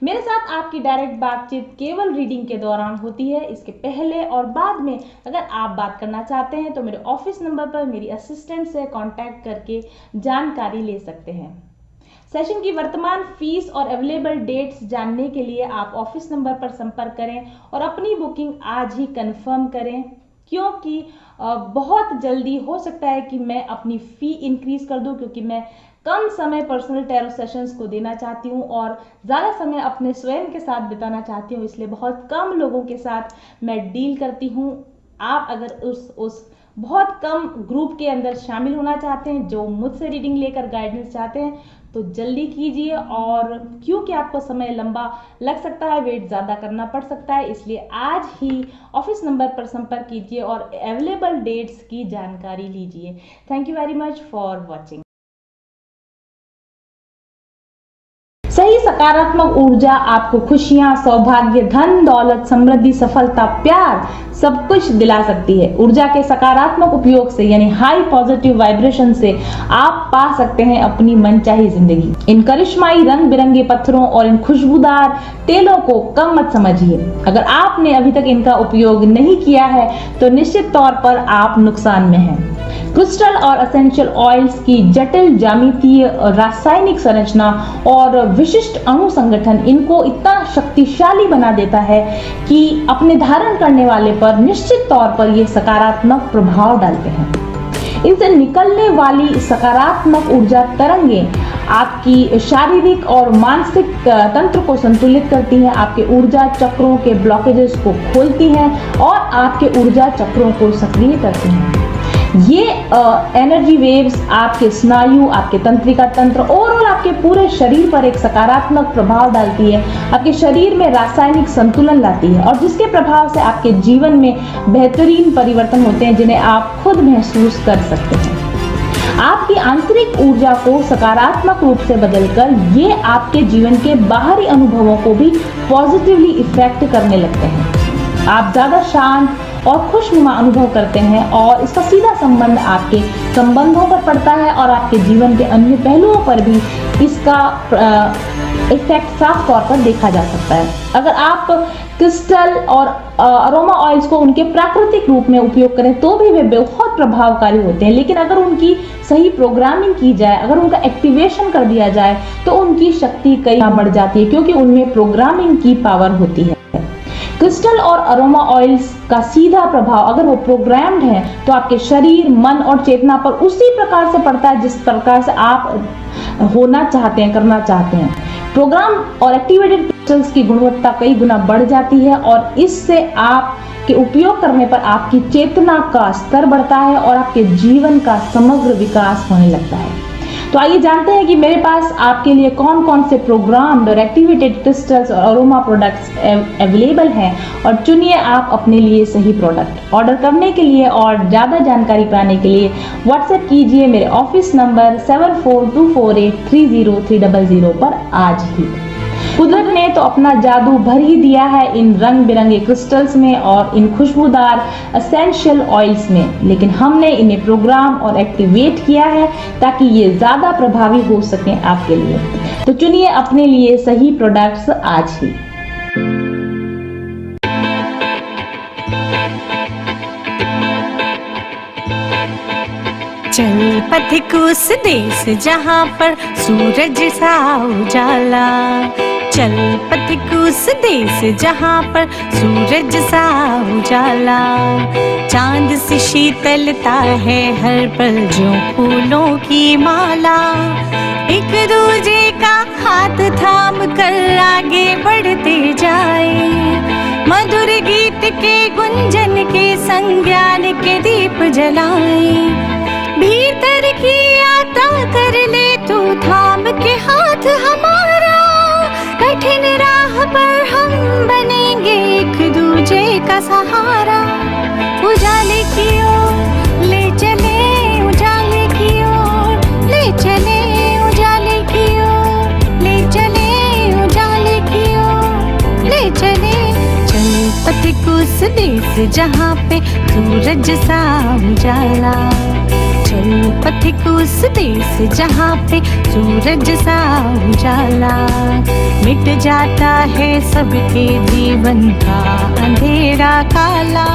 मेरे साथ आपकी डायरेक्ट बातचीत केवल रीडिंग के दौरान होती है। इसके पहले और बाद में अगर आप बात करना चाहते हैं तो मेरे ऑफिस नंबर पर मेरी असिस्टेंट से कांटेक्ट करके जानकारी ले सकते हैं। सेशन की वर्तमान फीस और अवेलेबल डेट्स जानने के लिए आप ऑफिस नंबर पर संपर्क करें और अपनी बुकिंग आज ही कंफर्म करें क्योंकि बहुत जल्दी हो सकता है कि मैं अपनी फ़ी इंक्रीज कर दूं क्योंकि मैं कम समय पर्सनल टैरो सेशंस को देना चाहती हूं और ज़्यादा समय अपने स्वयं के साथ बिताना चाहती हूं, इसलिए बहुत कम लोगों के साथ मैं डील करती हूं। आप अगर उस बहुत कम ग्रुप के अंदर शामिल होना चाहते हैं जो मुझसे रीडिंग लेकर गाइडेंस चाहते हैं तो जल्दी कीजिए और क्योंकि आपको समय लंबा लग सकता है, वेट ज़्यादा करना पड़ सकता है, इसलिए आज ही ऑफिस नंबर पर संपर्क कीजिए और अवेलेबल डेट्स की जानकारी लीजिए। Thank you very much for watching. सही सकारात्मक ऊर्जा आपको खुशियां, सौभाग्य, धन, दौलत, समृद्धि, सफलता, प्यार सब कुछ दिला सकती है। ऊर्जा के सकारात्मक उपयोग से यानी हाई पॉजिटिव वाइब्रेशन से आप पा सकते हैं अपनी मनचाही जिंदगी। इन करिश्माई रंग बिरंगे पत्थरों और इन खुशबूदार तेलों को कम मत समझिए। अगर आपने अभी तक इनका उपयोग नहीं किया है तो निश्चित तौर पर आप नुकसान में हैं। क्रिस्टल और एसेंशियल ऑयल्स की जटिल ज्यामितीय, रासायनिक संरचना और विशिष्ट अणु संगठन इनको इतना शक्तिशाली बना देता है कि अपने धारण करने वाले पर निश्चित तौर पर ये सकारात्मक प्रभाव डालते हैं। इनसे निकलने वाली सकारात्मक ऊर्जा तरंगें आपकी शारीरिक और मानसिक तंत्र को संतुलित करती हैं, आपके ऊर्जा चक्रों के ब्लॉकेजेस को खोलती हैं और आपके ऊर्जा चक्रों को सक्रिय करती हैं। ये एनर्जी वेव्स आपके स्नायु, आपके तंत्रिका तंत्र, ओवरऑल आपके पूरे शरीर पर एक सकारात्मक प्रभाव डालती है, आपके शरीर में रासायनिक संतुलन लाती है और जिसके प्रभाव से आपके जीवन में बेहतरीन परिवर्तन होते हैं जिन्हें आप खुद महसूस कर सकते हैं। आपकी आंतरिक ऊर्जा को सकारात्मक रूप से बदलकर ये आपके जीवन के बाहरी अनुभवों को भी पॉजिटिवली इफेक्ट करने लगते हैं। आप ज्यादा शांत और खुशनुमा अनुभव करते हैं और इसका सीधा संबंध आपके संबंधों पर पड़ता है और आपके जीवन के अन्य पहलुओं पर भी इसका इफेक्ट साफ तौर पर देखा जा सकता है। अगर आप क्रिस्टल और अरोमा ऑयल्स को उनके प्राकृतिक रूप में उपयोग करें तो भी वे बहुत प्रभावकारी होते हैं, लेकिन अगर उनकी सही प्रोग्रामिंग की जाए, अगर उनका एक्टिवेशन कर दिया जाए तो उनकी शक्ति कई गुना बढ़ जाती है क्योंकि उनमें प्रोग्रामिंग की पावर होती है। क्रिस्टल और अरोमा ऑयल्स का सीधा प्रभाव अगर वो प्रोग्राम्ड है तो आपके शरीर, मन और चेतना पर उसी प्रकार से पड़ता है जिस प्रकार से आप होना चाहते हैं, करना चाहते हैं। प्रोग्राम और एक्टिवेटेड क्रिस्टल्स की गुणवत्ता कई गुना बढ़ जाती है और इससे आप के उपयोग करने पर आपकी चेतना का स्तर बढ़ता है और आपके जीवन का समग्र विकास होने लगता है। तो आइए जानते हैं कि मेरे पास आपके लिए कौन कौन से प्रोग्राम्ड और एक्टिवेटेड क्रिस्टल्स और अरोमा प्रोडक्ट्स अवेलेबल हैं और चुनिए आप अपने लिए सही प्रोडक्ट। ऑर्डर करने के लिए और ज़्यादा जानकारी पाने के लिए व्हाट्सएप कीजिए मेरे ऑफिस नंबर 7424830300 पर आज ही। कुदरत ने तो अपना जादू भर ही दिया है इन रंग बिरंगे क्रिस्टल्स में और इन खुशबूदार एसेंशियल ऑयल्स में, लेकिन हमने इन्हें प्रोग्राम और एक्टिवेट किया है ताकि ये ज़्यादा प्रभावी हो सकें आपके लिए। तो चुनिए अपने लिए सही प्रोडक्ट्स आज ही।
चल पथिक उस देश जहाँ पर सूरज सा उजाला, चल पथिक उस देश जहाँ पर सूरज सा उजाला, चांद सी शीतलता है हर पल जो फूलों की माला, एक दूजे का हाथ थाम कर आगे बढ़ते जाए, मधुर गीत के गुंजन के संग ज्ञान के दीप जलाए, भीतर की यात्रा कर ले तू थाम के हाथ हमारा, कठिन राह पर हम बनेंगे एक दूजे का सहारा, उजाले की ओर ले चले, उजाले की ओर ले चले, उजाले की ओर ले चले, उजाले की ओर ले चले, चल पथिक उस देश जहाँ पे सूरज सा उजाला, चल पथिक उस देश जहाँ पे सूरज सा उजाला, मिट जाता है सबके जीवन का अंधेरा काला,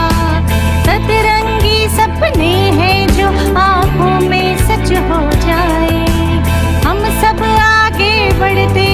सतरंगी सपने हैं जो आँखों में सच हो जाए, हम सब आगे बढ़ते